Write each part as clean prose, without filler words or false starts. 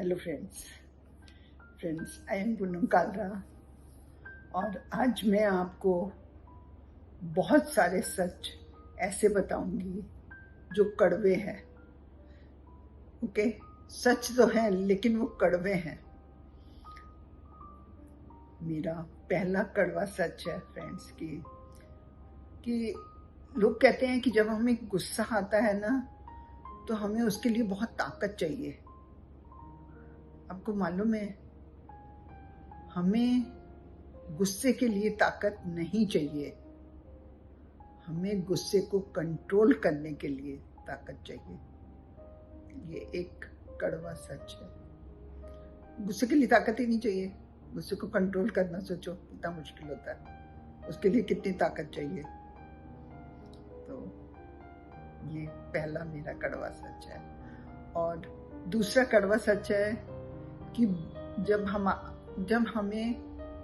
Hello friends I am Poonam Kalra और आज मैं आपको बहुत सारे सच ऐसे बताऊंगी जो कड़वे हैं। ओके, सच तो हैं लेकिन वो कड़वे हैं। मेरा पहला कड़वा सच है फ्रेंड्स कि लोग कहते हैं कि जब हमें गुस्सा आता है ना तो हमें उसके लिए बहुत ताकत चाहिए। आपको मालूम है, हमें गुस्से के लिए ताकत नहीं चाहिए, हमें गुस्से को कंट्रोल करने के लिए ताकत चाहिए। ये एक कड़वा सच है। गुस्से के लिए ताकत ही नहीं चाहिए। गुस्से को कंट्रोल करना सोचो कितना मुश्किल होता है, उसके लिए कितनी ताकत चाहिए। तो ये पहला मेरा कड़वा सच है। और दूसरा कड़वा सच है कि जब हमें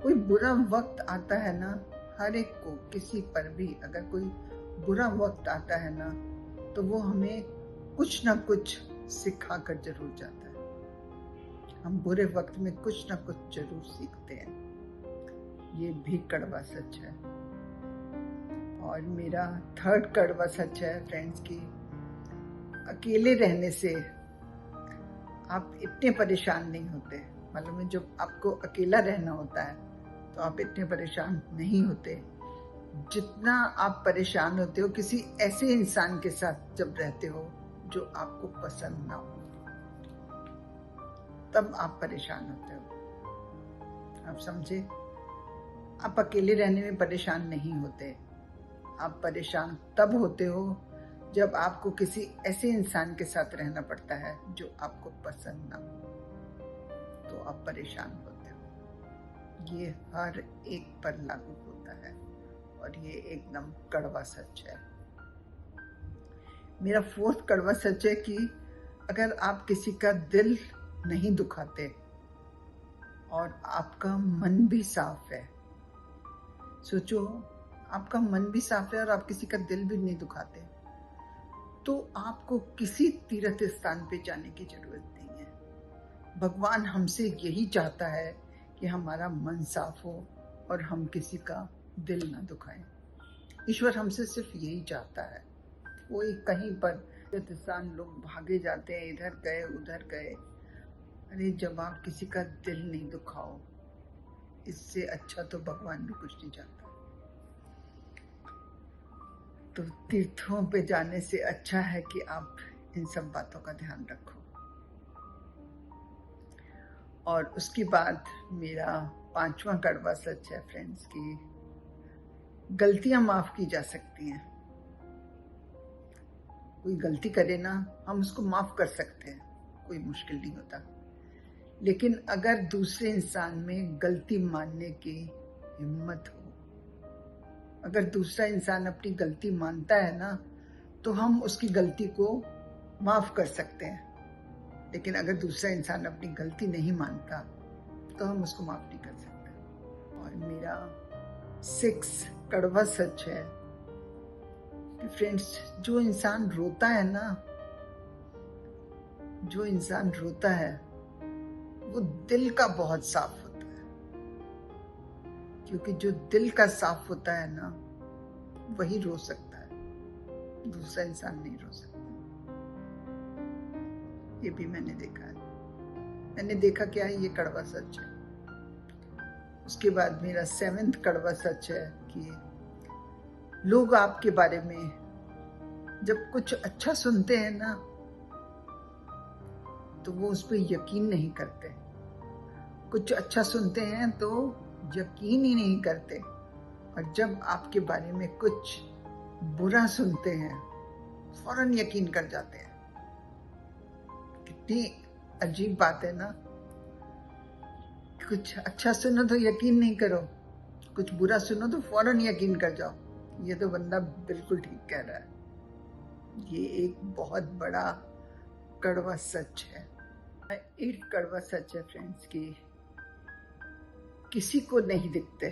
कोई बुरा वक्त आता है ना, हर एक को, किसी पर भी अगर कोई बुरा वक्त आता है ना तो वो हमें कुछ ना कुछ सिखा कर जरूर जाता है। हम बुरे वक्त में कुछ ना कुछ जरूर सीखते हैं। ये भी कड़वा सच है। और मेरा थर्ड कड़वा सच है फ्रेंड्स की अकेले रहने से आप इतने परेशान नहीं होते। मालूम है, जब आपको अकेला रहना होता है तो आप इतने परेशान नहीं होते जितना आप परेशान होते हो किसी ऐसे इंसान के साथ जब रहते हो जो आपको पसंद ना हो, तब आप परेशान होते हो। आप समझे? आप अकेले रहने में परेशान नहीं होते, आप परेशान तब होते हो जब आपको किसी ऐसे इंसान के साथ रहना पड़ता है जो आपको पसंद ना हो, तो आप परेशान होते हो। ये हर एक पर लागू होता है और ये एकदम कड़वा सच है। मेरा फोर्थ कड़वा सच है कि अगर आप किसी का दिल नहीं दुखाते और आपका मन भी साफ है, सोचो आपका मन भी साफ है और आप किसी का दिल भी नहीं दुखाते, तो आपको किसी तीर्थ स्थान पे जाने की जरूरत नहीं है। भगवान हमसे यही चाहता है कि हमारा मन साफ हो और हम किसी का दिल ना दुखाएं। ईश्वर हमसे सिर्फ यही चाहता है। कोई कहीं पर तीर्थ स्थान लोग भागे जाते हैं, इधर गए उधर गए। अरे जब आप किसी का दिल नहीं दुखाओ, इससे अच्छा तो भगवान भी कुछ नहीं चाहता। तो तीर्थों पे जाने से अच्छा है कि आप इन सब बातों का ध्यान रखो। और उसके बाद मेरा पांचवा कड़वा सच है फ्रेंड्स की गलतियां माफ की जा सकती हैं। कोई गलती करे ना, हम उसको माफ कर सकते हैं, कोई मुश्किल नहीं होता। लेकिन अगर दूसरे इंसान में गलती मानने की हिम्मत हो, अगर दूसरा इंसान अपनी गलती मानता है ना तो हम उसकी गलती को माफ कर सकते हैं। लेकिन अगर दूसरा इंसान अपनी गलती नहीं मानता तो हम उसको माफ नहीं कर सकते। और मेरा 6 कड़वा सच है कि फ्रेंड्स, जो इंसान रोता है ना, जो इंसान रोता है वो दिल का बहुत साफ होता है। क्योंकि जो दिल का साफ होता है ना वही रो सकता है, दूसरा इंसान नहीं रो सकता। ये भी मैंने देखा है। मैंने देखा क्या है, ये कड़वा सच है। उसके बाद मेरा 7वां कड़वा सच है कि लोग आपके बारे में जब कुछ अच्छा सुनते हैं ना तो वो उस पर यकीन नहीं करते। कुछ अच्छा सुनते हैं तो यकीन ही नहीं करते, और जब आपके बारे में कुछ बुरा सुनते हैं फौरन यकीन कर जाते हैं। कितनी अजीब बात है ना। कुछ अच्छा सुनो तो यकीन नहीं करो, कुछ बुरा सुनो तो फौरन यकीन कर जाओ। ये तो बंदा बिल्कुल ठीक कह रहा है। ये एक बहुत बड़ा कड़वा सच है। एक कड़वा सच है फ्रेंड्स की किसी को नहीं दिखते,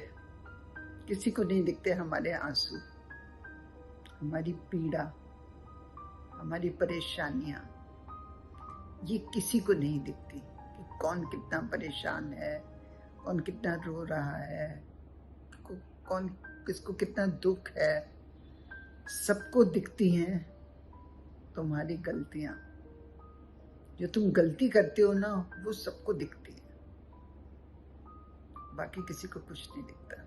किसी को नहीं दिखते हमारे आंसू, हमारी पीड़ा, हमारी परेशानियां, ये किसी को नहीं दिखती। कौन कितना परेशान है, कौन कितना रो रहा है, कौन किसको कितना दुख है, सबको दिखती हैं तुम्हारी गलतियां। जो तुम गलती करते हो ना, वो सबको दिखती है, बाकी किसी को कुछ नहीं दिखता।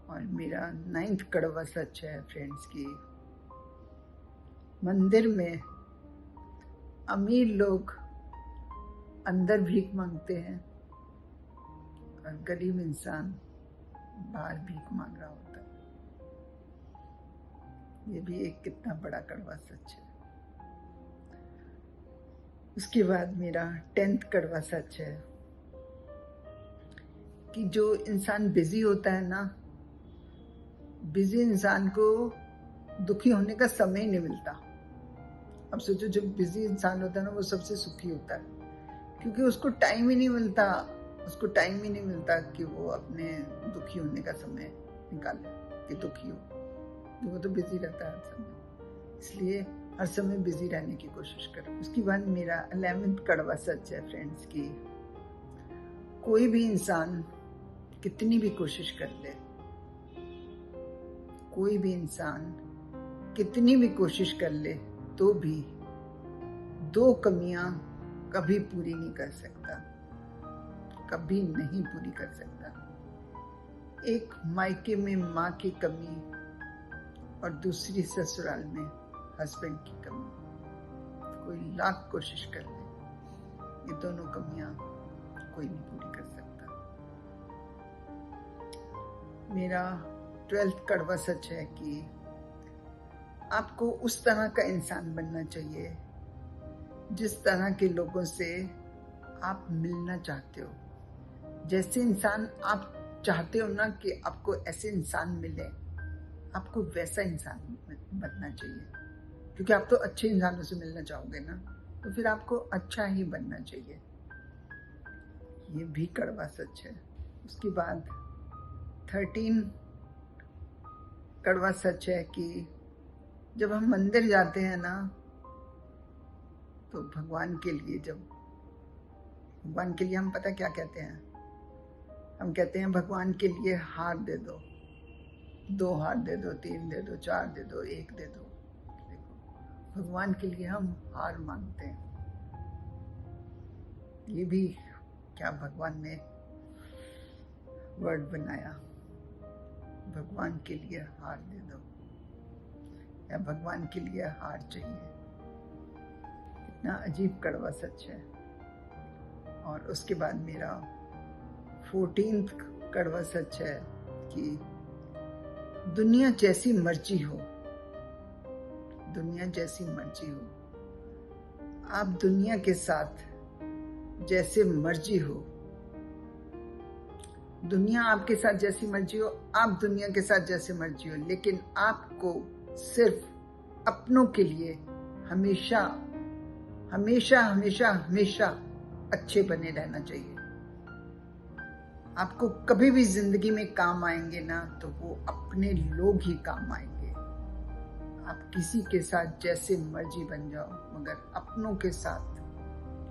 और मेरा 9th कड़वा सच है फ्रेंड्स की, मंदिर में अमीर लोग अंदर भीख मांगते हैं और गरीब इंसान बाहर भीख मांग रहा होता है। ये भी एक कितना बड़ा कड़वा सच है। उसके बाद मेरा 10th कड़वा सच है कि जो इंसान बिजी होता है ना, बिजी इंसान को दुखी होने का समय ही नहीं मिलता। अब सोचो, जब बिजी इंसान होता है ना, वो सबसे सुखी होता है, क्योंकि उसको टाइम ही नहीं मिलता, उसको टाइम ही नहीं मिलता कि वो अपने दुखी होने का समय निकाले कि दुखी हो। वो तो बिजी रहता है हर समय, इसलिए हर समय बिजी रहने की कोशिश करो। उसके बाद मेरा 11th कड़वा सच है फ्रेंड्स की, कोई भी इंसान कितनी भी कोशिश कर ले, कोई भी इंसान कितनी भी कोशिश कर ले, तो भी 2 कमियां कभी पूरी नहीं कर सकता, कभी नहीं पूरी कर सकता। एक मायके में माँ की कमी और दूसरी ससुराल में हस्बैंड की कमी। कोई लाख कोशिश कर ले, ये दोनों कमियां कोई नहीं पूरी कर सकता। मेरा 12th कड़वा सच है कि आपको उस तरह का इंसान बनना चाहिए जिस तरह के लोगों से आप मिलना चाहते हो। जैसे इंसान आप चाहते हो ना कि आपको ऐसे इंसान मिले, आपको वैसा इंसान बनना चाहिए, क्योंकि आप तो अच्छे इंसानों से मिलना चाहोगे ना, तो फिर आपको अच्छा ही बनना चाहिए। ये भी कड़वा सच है। उसके बाद 13 कड़वा सच है कि जब हम मंदिर जाते हैं ना, तो भगवान के लिए हम पता क्या कहते हैं? हम कहते हैं भगवान के लिए हार दे दो, 2 हार दे दो, 3 दे दो, 4 दे दो, 1 दे दो। देखो, भगवान के लिए हम हार मांगते हैं। ये भी क्या भगवान ने वर्ड बनाया, भगवान के लिए हार दे दो, या भगवान के लिए हार चाहिए। कितना अजीब कड़वा सच है। और उसके बाद मेरा 14th कड़वा सच है कि दुनिया जैसी मर्जी हो, दुनिया जैसी मर्जी हो, आप दुनिया के साथ जैसे मर्जी हो, दुनिया आपके साथ जैसी मर्जी हो, आप दुनिया के साथ जैसे मर्जी हो, लेकिन आपको सिर्फ अपनों के लिए हमेशा हमेशा हमेशा हमेशा अच्छे बने रहना चाहिए। आपको कभी भी जिंदगी में काम आएंगे ना, तो वो अपने लोग ही काम आएंगे। आप किसी के साथ जैसे मर्जी बन जाओ, मगर अपनों के साथ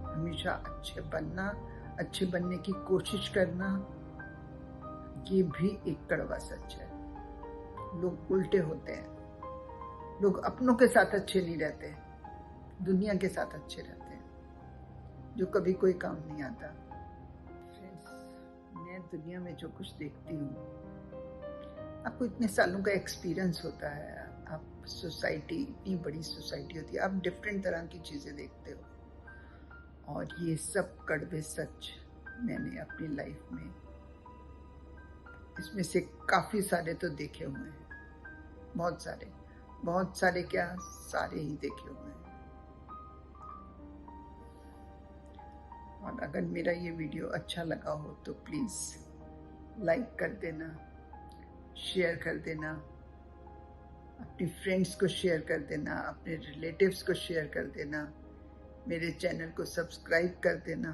हमेशा अच्छे बनना, अच्छे बनने की कोशिश करना, ये भी एक कड़वा सच है। लोग उल्टे होते हैं, लोग अपनों के साथ अच्छे नहीं रहते, दुनिया के साथ अच्छे रहते हैं, जो कभी कोई काम नहीं आता। मैं दुनिया में जो कुछ देखती हूँ, आपको इतने सालों का एक्सपीरियंस होता है, आप सोसाइटी, इतनी बड़ी सोसाइटी होती है, आप डिफरेंट तरह की चीज़ें देखते हो, और ये सब कड़वे सच मैंने अपनी लाइफ में, इसमें से काफ़ी सारे तो देखे हुए हैं, बहुत सारे क्या, सारे ही देखे हुए हैं। और अगर मेरा ये वीडियो अच्छा लगा हो तो प्लीज़ लाइक कर देना, शेयर कर देना, अपनी फ्रेंड्स को शेयर कर देना, अपने रिलेटिव्स को शेयर कर देना, मेरे चैनल को सब्सक्राइब कर देना,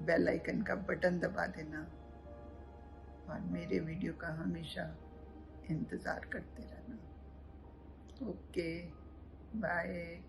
बेल आइकन का बटन दबा देना, और मेरे वीडियो का हमेशा इंतज़ार करते रहना। Okay, bye.